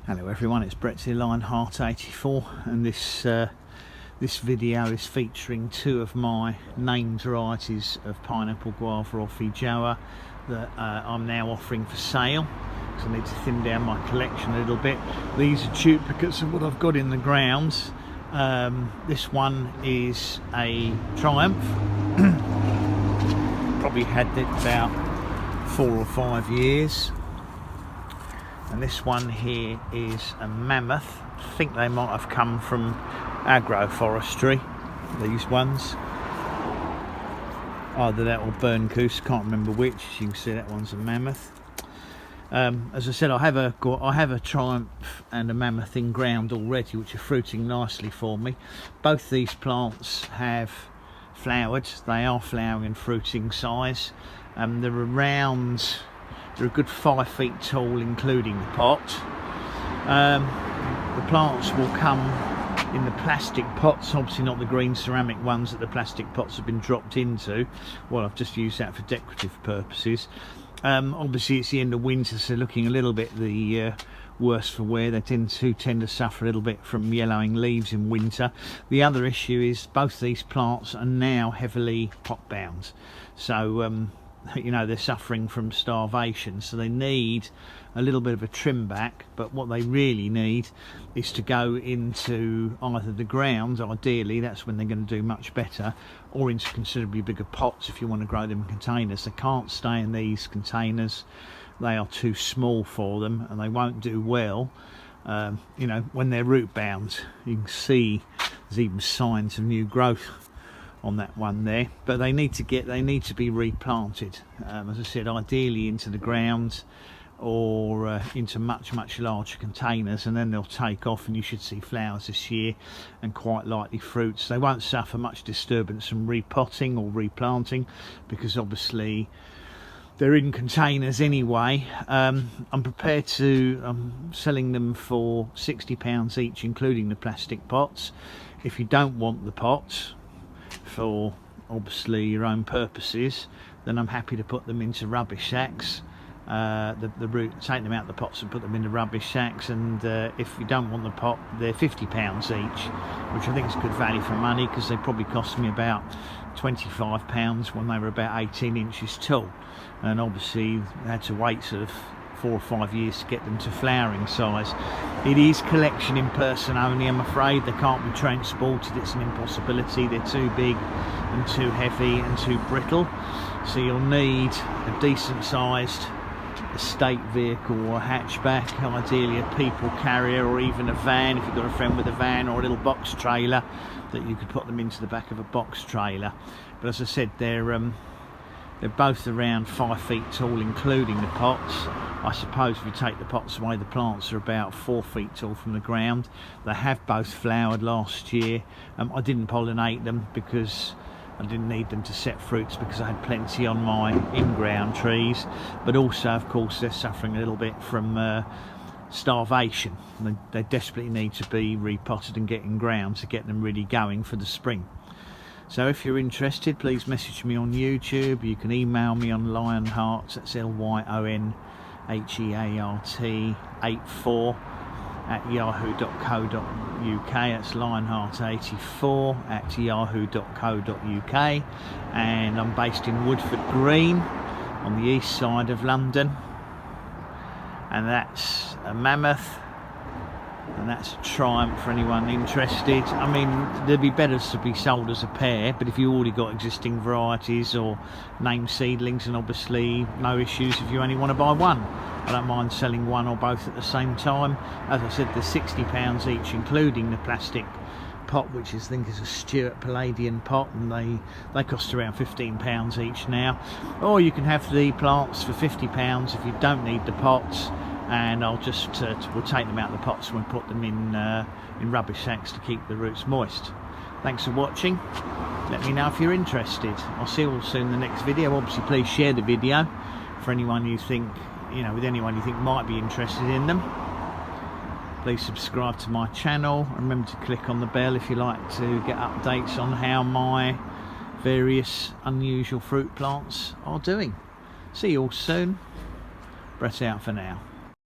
Hello everyone, it's Brett here, Lionheart84, and this video is featuring two of my named varieties of pineapple guava or feijoa that I'm now offering for sale, because I need to thin down my collection a little bit. These are duplicates of what I've got in the grounds. This one is a Triumph. Probably had it about 4 or 5 years. And this one here is a Mammoth. I think they might have come from agroforestry, these ones. Either that or Burn Goose, can't remember which. As you can see, that one's a Mammoth. As I said, I have a Triumph and a Mammoth in ground already, which are fruiting nicely for me. Both these plants have flowered. They are flowering and fruiting size. They're a good 5 feet tall, including the pot. The plants will come in the plastic pots, obviously not the green ceramic ones that the plastic pots have been dropped into. Well, I've just used that for decorative purposes. Obviously it's the end of winter, so looking a little bit the worse for wear. They tend to suffer a little bit from yellowing leaves in winter. The other issue is both these plants are now heavily pot bound, so you know, they're suffering from starvation, so they need a little bit of a trim back. But what they really need is to go into either the ground, ideally that's when they're going to do much better, or into considerably bigger pots if you want to grow them in containers. They can't stay in these containers, they are too small for them, and they won't do well. You know, when they're root bound, you can see there's even signs of new growth on that one there, but they need to be replanted, as I said, ideally into the ground or into much larger containers, and then they'll take off and you should see flowers this year and quite likely fruits. They won't suffer much disturbance from repotting or replanting, because obviously they're in containers anyway. I'm selling them for £60 each, including the plastic pots. If you don't want the pots for obviously your own purposes, then I'm happy to put them into rubbish sacks. Take them out of the pots and put them into rubbish sacks, and if you don't want the pot, they're £50 each, which I think is good value for money, because they probably cost me about £25 when they were about 18 inches tall, and obviously I had to wait sort of 4 or 5 years to get them to flowering size. It is collection in person only, I'm afraid. They can't be transported, it's an impossibility. They're too big and too heavy and too brittle, so you'll need a decent sized estate vehicle or a hatchback, ideally a people carrier, or even a van if you've got a friend with a van, or a little box trailer that you could put them into the back of a box trailer. But as I said, they're both around 5 feet tall, including the pots. I suppose if you take the pots away, the plants are about 4 feet tall from the ground. They have both flowered last year. I didn't pollinate them because I didn't need them to set fruits, because I had plenty on my in-ground trees. But also, of course, they're suffering a little bit from starvation. They desperately need to be repotted and get in ground to get them really going for the spring. So if you're interested, please message me on YouTube. You can email me on Lionheart, that's LYONHEART 84 at yahoo.co.uk. That's Lionheart84 at yahoo.co.uk, and I'm based in Woodford Green on the east side of London, and that's a Mammoth, and that's a Triumph for anyone interested. I mean, they'd be better to be sold as a pair, but if you already got existing varieties or named seedlings, and obviously no issues if you only want to buy one. I don't mind selling one or both at the same time. As I said, they're £60 each, including the plastic pot, which I think is a Stuart Palladian pot, and they cost around £15 each now. Or you can have the plants for £50 if you don't need the pots, and I'll just we'll take them out of the pots and we'll put them in rubbish sacks to keep the roots moist. Thanks for watching. Let me know if you're interested. I'll see you all soon in the next video. Obviously, please share the video for anyone you think, with anyone you think might be interested in them. Please subscribe to my channel. Remember to click on the bell if you like to get updates on how my various unusual fruit plants are doing. See you all soon. Brett out for now.